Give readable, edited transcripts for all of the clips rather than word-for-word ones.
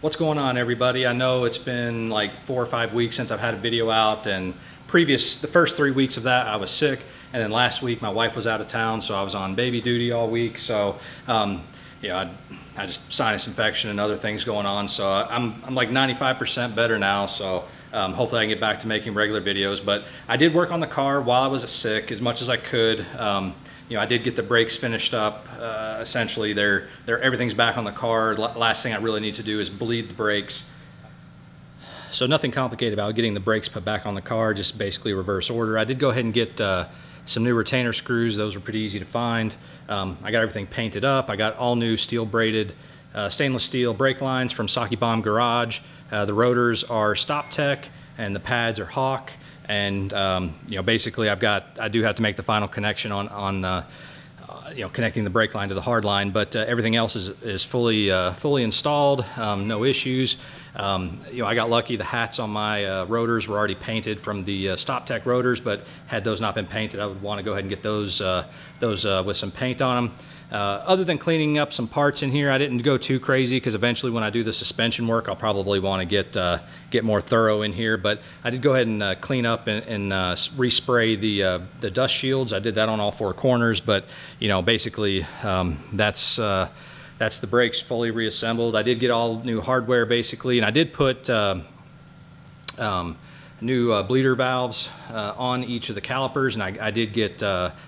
What's going on, everybody? I know it's been like 4 or 5 weeks since I've had a video out, and the first 3 weeks of that I was sick, and then last week my wife was out of town, so I was on baby duty all week. So I just sinus infection and other things going on, so I'm like 95% better now. So hopefully I can get back to making regular videos. But I did work on the car while I was sick as much as I could. I did get the brakes finished up. Essentially, everything's back on the car. Last thing I really need to do is bleed the brakes. So nothing complicated about getting the brakes put back on the car, just basically reverse order. I did go ahead and get some new retainer screws. Those were pretty easy to find. I got everything painted up. I got all new steel braided stainless steel brake lines from Saki Bomb Garage. The rotors are Stop Tech and the pads are Hawk. And basically I do have to make the final connection on connecting the brake line to the hard line, but everything else is fully installed. No issues. I got lucky. The hats on my rotors were already painted from the Stop Tech rotors, but had those not been painted, I would want to go ahead and get those with some paint on them. Other than cleaning up some parts in here, I didn't go too crazy because eventually when I do the suspension work, I'll probably want to get more thorough in here. But I did go ahead and clean up and respray the dust shields. I did that on all 4 corners, but basically that's the brakes fully reassembled. I did get all new hardware basically, and I did put new bleeder valves on each of the calipers, and I did get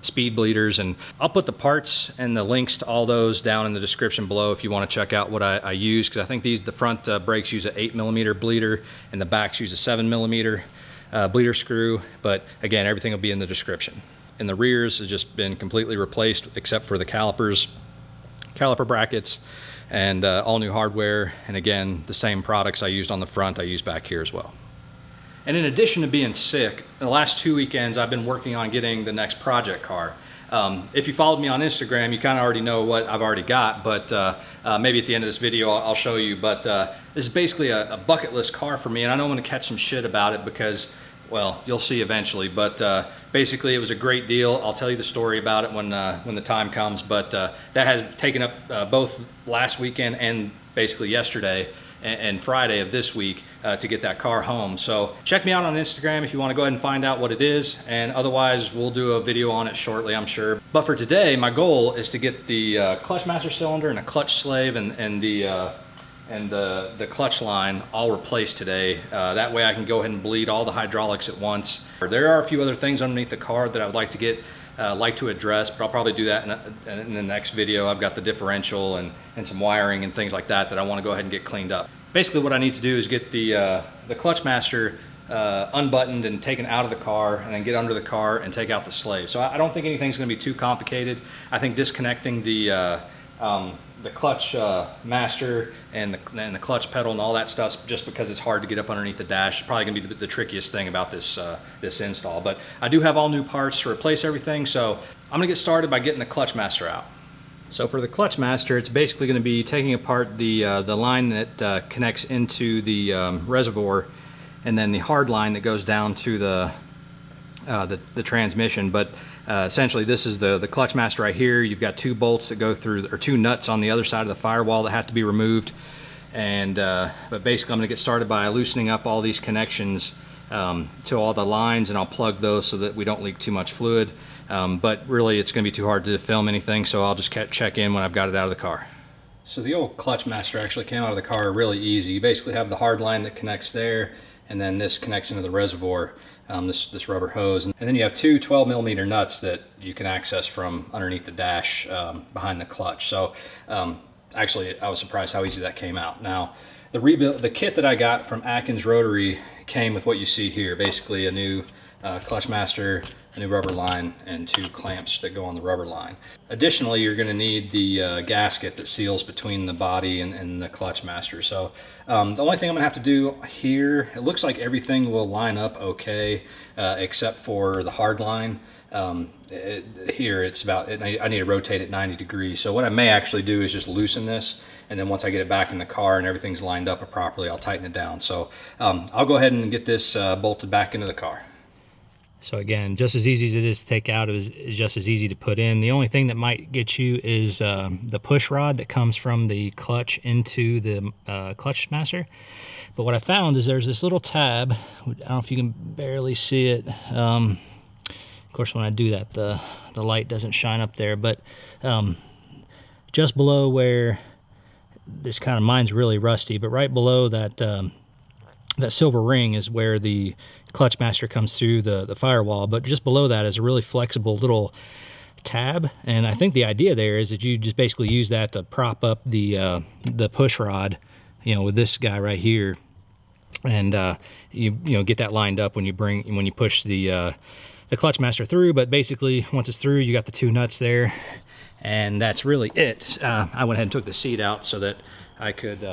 speed bleeders, and I'll put the parts and the links to all those down in the description below if you want to check out what I use, because I think the front brakes use an 8mm bleeder and the backs use a 7mm bleeder screw, but again, everything will be in the description. And the rears has just been completely replaced except for the calipers, caliper brackets, and all new hardware, and again, the same products I used on the front I use back here as well. And in addition to being sick, the last 2 weekends I've been working on getting the next project car. If you followed me on Instagram, you kind of already know what I've already got, but maybe at the end of this video I'll show you. But this is basically a bucket list car for me, and I know I'm going to catch some shit about it because, well, you'll see eventually. But basically it was a great deal. I'll tell you the story about it when the time comes. But that has taken up both last weekend and basically yesterday and Friday of this week to get that car home. So check me out on Instagram if you want to go ahead and find out what it is, and otherwise we'll do a video on it shortly, I'm sure. But for today, my goal is to get the clutch master cylinder and a clutch slave and the clutch line all replaced today. That way I can go ahead and bleed all the hydraulics at once. There are a few other things underneath the car that I would like to address, but I'll probably do that in the next video. I've got the differential and some wiring and things like that I want to go ahead and get cleaned up. Basically what I need to do is get the clutch master unbuttoned and taken out of the car, and then get under the car and take out the slave. So I don't think anything's going to be too complicated. I think disconnecting the clutch master and the clutch pedal and all that stuff, just because it's hard to get up underneath the dash, is probably going to be the trickiest thing about this install. But I do have all new parts to replace everything, so I'm going to get started by getting the clutch master out. So for the clutch master, it's basically going to be taking apart the line that connects into the reservoir, and then the hard line that goes down to the transmission. But essentially this is the clutch master right here. You've got 2 bolts that go through, or 2 nuts on the other side of the firewall that have to be removed. And but basically I'm going to get started by loosening up all these connections to all the lines, and I'll plug those so that we don't leak too much fluid. But really it's going to be too hard to film anything, so I'll just check in when I've got it out of the car. So the old clutch master actually came out of the car really easy. You basically have the hard line that connects there, and then this connects into the reservoir, this rubber hose. And then you have 2 12mm nuts that you can access from underneath the dash behind the clutch. So actually I was surprised how easy that came out. Now the kit that I got from Atkins Rotary came with what you see here, basically a new clutch master, a new rubber line, and 2 clamps that go on the rubber line. Additionally, you're going to need the gasket that seals between the body and the clutch master. So the only thing I'm going to have to do here, it looks like everything will line up okay, except for the hard line. Here it's about, I need to rotate it 90 degrees. So what I may actually do is just loosen this, and then once I get it back in the car and everything's lined up properly, I'll tighten it down. So I'll go ahead and get this bolted back into the car. So again, just as easy as it is to take out, is just as easy to put in. The only thing that might get you is the push rod that comes from the clutch into the clutch master. But what I found is there's this little tab. I don't know if you can barely see it. Of course, when I do that, the light doesn't shine up there. But just below where this kind of, mine's really rusty, but right below that that silver ring is where the clutch master comes through the firewall. But just below that is a really flexible little tab, and I think the idea there is that you just basically use that to prop up the push rod, you know, with this guy right here, and you know, get that lined up when you push the clutch master through. But basically, once it's through, you got the two nuts there, and that's really it. I went ahead and took the seat out so that I could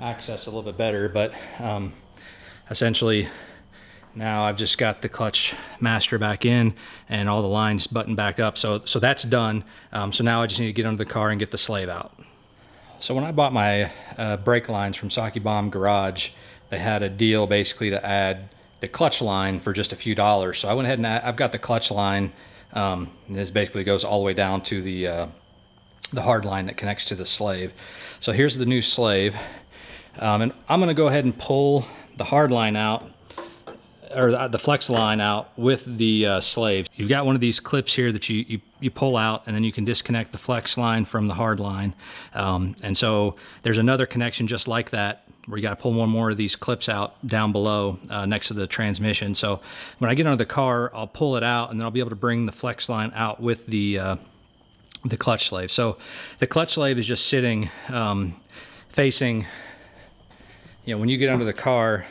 access a little bit better, but essentially now I've just got the clutch master back in and all the lines buttoned back up, so that's done. So now I just need to get under the car and get the slave out. So when I bought my brake lines from Saki Bomb Garage, they had a deal basically to add the clutch line for just a few dollars. So I went ahead and I've got the clutch line, and this basically goes all the way down to the hard line that connects to the slave. So here's the new slave. And I'm going to go ahead and pull the hard line out, or the flex line out, with the slave. You've got one of these clips here that you pull out, and then you can disconnect the flex line from the hard line. And so there's another connection just like that, where you got to pull one more of these clips out down below next to the transmission. So when I get under the car, I'll pull it out, and then I'll be able to bring the flex line out with the clutch slave. So the clutch slave is just sitting facing, you know, when you get under the car,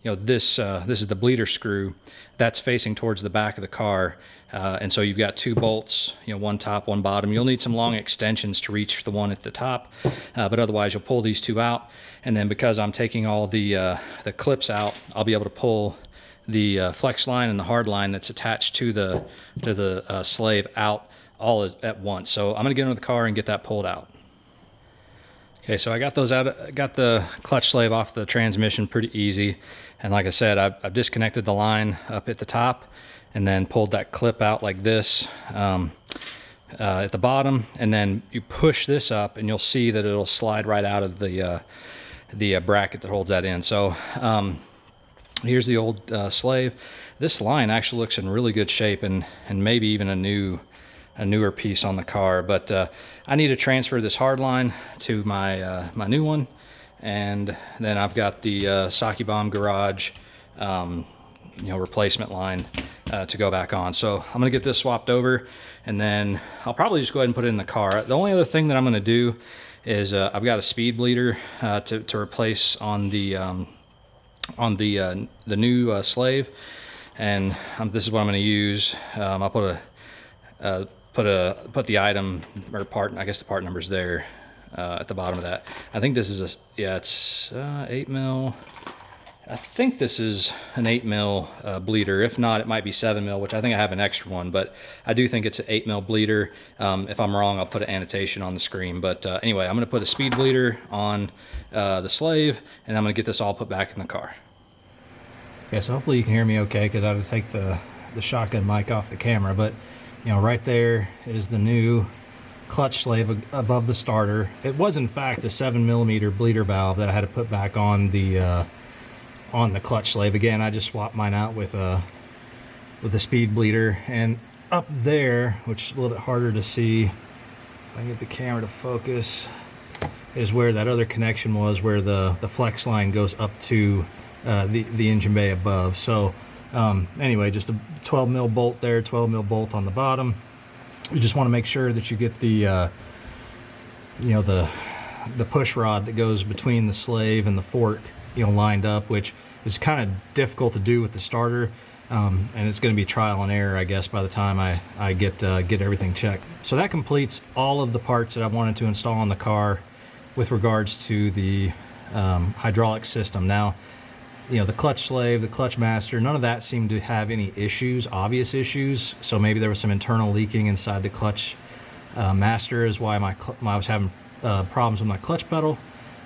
you know, this is the bleeder screw that's facing towards the back of the car, and so you've got two bolts, you know, one top, one bottom. You'll need some long extensions to reach the one at the top, but otherwise you'll pull these two out, and then because I'm taking all the clips out, I'll be able to pull the flex line and the hard line that's attached to the slave out all at once. So I'm gonna get into the car and get that pulled out. Okay, so I got those out, got the clutch slave off the transmission pretty easy. And like I said, I've disconnected the line up at the top and then pulled that clip out like this at the bottom. And then you push this up and you'll see that it'll slide right out of the bracket that holds that in. So here's the old slave. This line actually looks in really good shape, and maybe even a newer piece on the car, but I need to transfer this hard line to my my new one, and then I've got the Saki Bomb Garage you know, replacement line to go back on. So I'm gonna get this swapped over, and then I'll probably just go ahead and put it in the car. The only other thing that I'm gonna do is I've got a speed bleeder to replace on the new slave, and this is what I'm going to use. I'll put the item or part, I guess the part number's there at the bottom of that. I think this is it's 8 mil. I think this is an 8 mil bleeder. If not, it might be 7 mil, which I think I have an extra one, but I do think it's an 8 mil bleeder. If I'm wrong, I'll put an annotation on the screen. But anyway, I'm going to put a speed bleeder on the slave, and I'm going to get this all put back in the car. Okay, so hopefully you can hear me okay, because I had to take the shotgun mic off the camera. But you know, right there is the new clutch slave above the starter. It was in fact the 7mm bleeder valve that I had to put back on the clutch slave. Again, I just swapped mine out with a speed bleeder. And up there, which is a little bit harder to see, if I can get the camera to focus, is where that other connection was, where the flex line goes up to the engine bay above. So anyway, just a 12 mil bolt there, 12 mil bolt on the bottom. You just want to make sure that you get the you know, the push rod that goes between the slave and the fork, you know, lined up, which is kind of difficult to do with the starter, and it's going to be trial and error, I guess, by the time I get everything checked. So that completes all of the parts that I wanted to install on the car with regards to the hydraulic system. Now, you know, the clutch slave, the clutch master, none of that seemed to have any issues, obvious issues. So maybe there was some internal leaking inside the clutch master, is why I was having problems with my clutch pedal.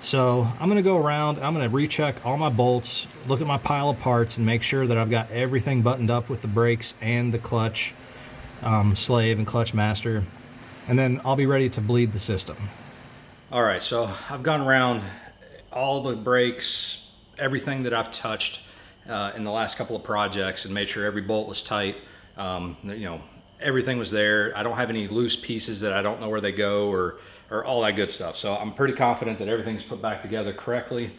So I'm gonna go around, I'm gonna recheck all my bolts, look at my pile of parts, and make sure that I've got everything buttoned up with the brakes and the clutch slave and clutch master. And then I'll be ready to bleed the system. All right, so I've gone around all the brakes, everything that I've touched in the last couple of projects, and made sure every bolt was tight. You know, everything was there. I don't have any loose pieces that I don't know where they go, or all that good stuff. So I'm pretty confident that everything's put back together correctly.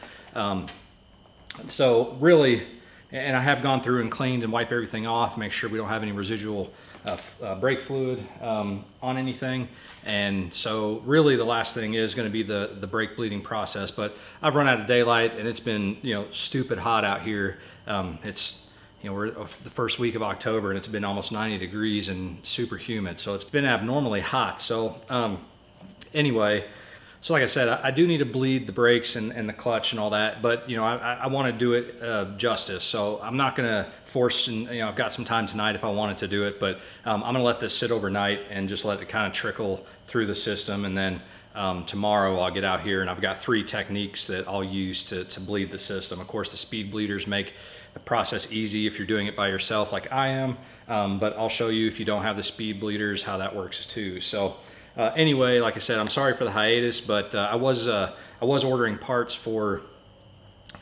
So really, and I have gone through and cleaned and wiped everything off, make sure we don't have any residual brake fluid on anything. And so really the last thing is going to be the brake bleeding process. But I've run out of daylight, and it's been, you know, stupid hot out here. It's, you know, we're the first week of October, and it's been almost 90 degrees and super humid. So it's been abnormally hot. So anyway, so like I said, I do need to bleed the brakes and the clutch and all that, but you know, I want to do it justice. So I'm not going to force, and you know, I've got some time tonight if I wanted to do it, but I'm going to let this sit overnight and just let it kind of trickle through the system. And then tomorrow I'll get out here, and I've got 3 techniques that I'll use to bleed the system. Of course, the speed bleeders make the process easy if you're doing it by yourself like I am, but I'll show you if you don't have the speed bleeders how that works too. So anyway, like I said, I'm sorry for the hiatus, but I was ordering parts for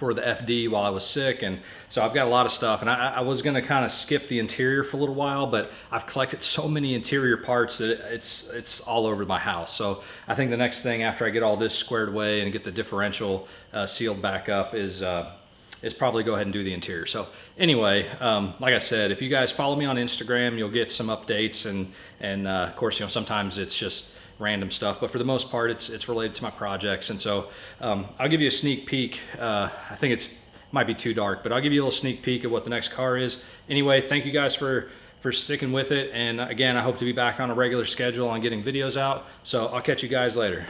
the FD while I was sick, and so I've got a lot of stuff, and I was going to kind of skip the interior for a little while, but I've collected so many interior parts that it's all over my house. So I think the next thing after I get all this squared away and get the differential sealed back up is probably go ahead and do the interior. So anyway, like I said, if you guys follow me on Instagram, you'll get some updates, and of course, you know, sometimes it's just random stuff, but for the most part, it's related to my projects. And so I'll give you a sneak peek. I think it might be too dark, but I'll give you a little sneak peek of what the next car is. Anyway, thank you guys for sticking with it. And again, I hope to be back on a regular schedule on getting videos out. So I'll catch you guys later.